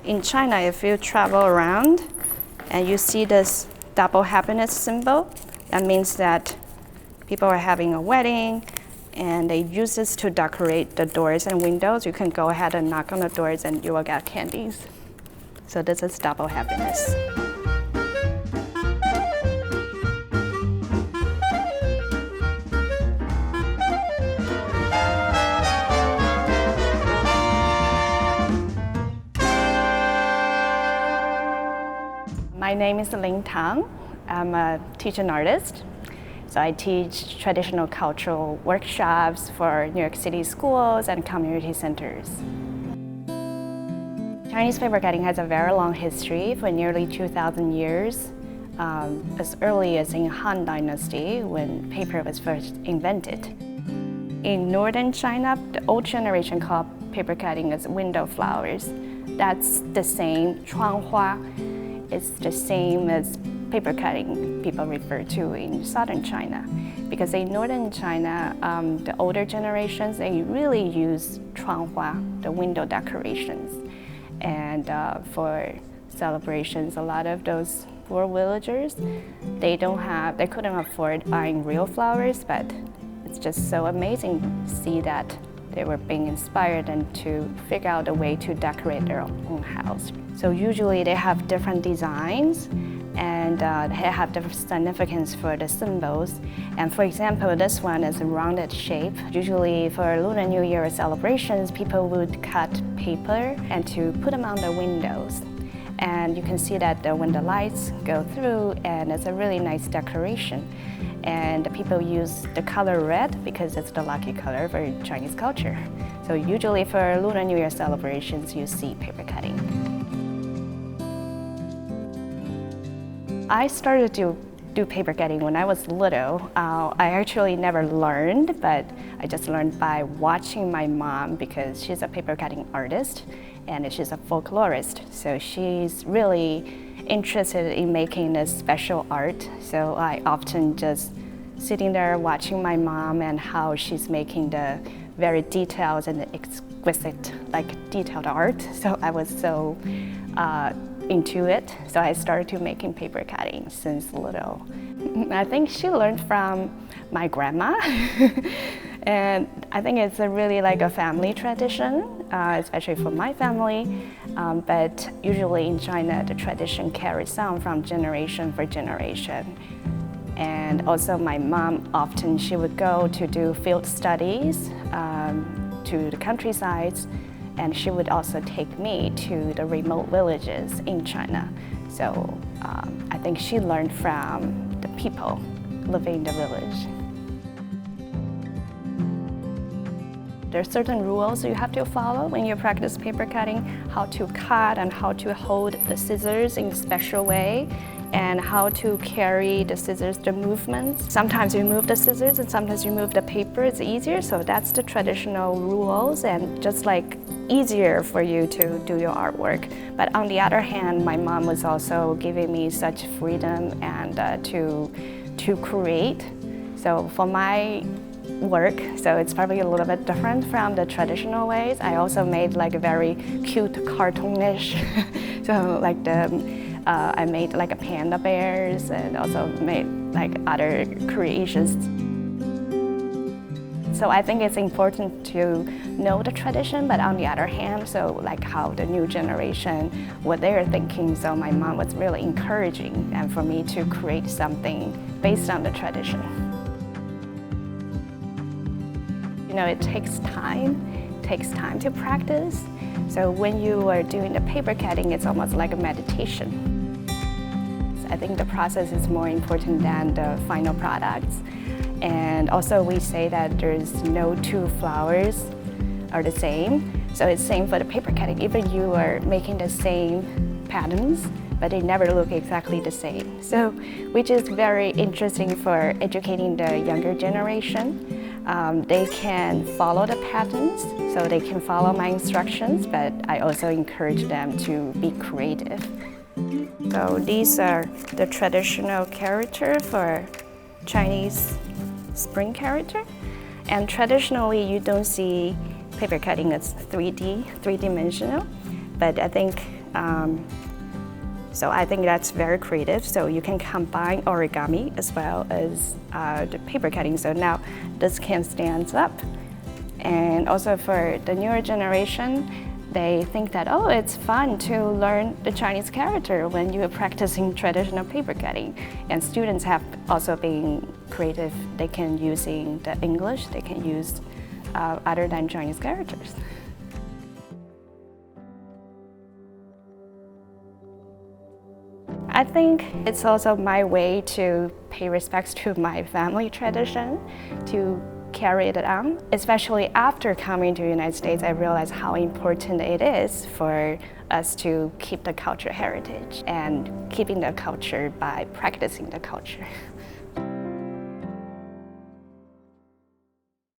In China, if you travel around and you see this double happiness symbol, that means that people are having a wedding and they use this to decorate the doors and windows. You can go ahead and knock on the doors and you will get candies. So this is double happiness. My name is Ling Tang. I'm a teacher and artist. So I teach traditional cultural workshops for New York City schools and community centers. Chinese papercutting has a very long history for nearly 2,000 years, as early as in Han Dynasty when paper was first invented. In northern China, the old generation called papercutting as window flowers. That's the same, 窗花. It's the same as papercutting people refer to in southern China. Because in northern China, the older generations, they really use 窗花, the window decorations. And for celebrations, a lot of those poor villagers, they couldn't afford buying real flowers, but it's just so amazing to see that they were being inspired and to figure out a way to decorate their own house. So usually they have different designs and they have different significance for the symbols. And for example, this one is a rounded shape. Usually for Lunar New Year celebrations, people would cut paper and to put them on the windows. And you can see that when the lights go through, and it's a really nice decoration. And people use the color red because it's the lucky color for Chinese culture. So usually for Lunar New Year celebrations, you see paper cutting. I started to do paper cutting when I was little. I actually never learned, but I just learned by watching my mom because she's a paper cutting artist and she's a folklorist. So she's really interested in making this special art. So I often just sitting there watching my mom and how she's making the very detailed and exquisite, detailed art. So I was so into it. So I started making paper cutting since little. I think she learned from my grandma. And I think it's really a family tradition, especially for my family. But usually in China, the tradition carries on from generation for generation. And also my mom, often she would go to do field studies to the countrysides, and she would also take me to the remote villages in China. So I think she learned from the people living in the village. There are certain rules you have to follow when you practice paper cutting, how to cut and how to hold the scissors in a special way, and how to carry the scissors, the movements. Sometimes you move the scissors and sometimes you move the paper, it's easier. So that's the traditional rules and just easier for you to do your artwork. But on the other hand, my mom was also giving me such freedom and to create. So for my work, so it's probably a little bit different from the traditional ways. I also made a very cute cartoonish, so I made a panda bears and also made other creations. So I think it's important to know the tradition, but on the other hand, so how the new generation, what they're thinking. So my mom was really encouraging and for me to create something based on the tradition. It takes time to practice. So when you are doing the paper cutting, it's almost like a meditation. I think the process is more important than the final products. And also we say that there's no two flowers are the same. So it's same for the paper cutting. Even you are making the same patterns, but they never look exactly the same. So, which is very interesting for educating the younger generation. They can follow the patterns, so they can follow my instructions, but I also encourage them to be creative. So these are the traditional character for Chinese spring character. And traditionally, you don't see paper cutting as 3D, three-dimensional, but I think So I think that's very creative. So you can combine origami as well as the paper cutting. So now this can stand up. And also for the newer generation, they think that, oh, it's fun to learn the Chinese character when you are practicing traditional paper cutting. And students have also been creative. They can use the English, they can use other than Chinese characters. I think it's also my way to pay respects to my family tradition, to carry it on. Especially after coming to the United States, I realized how important it is for us to keep the cultural heritage and keeping the culture by practicing the culture.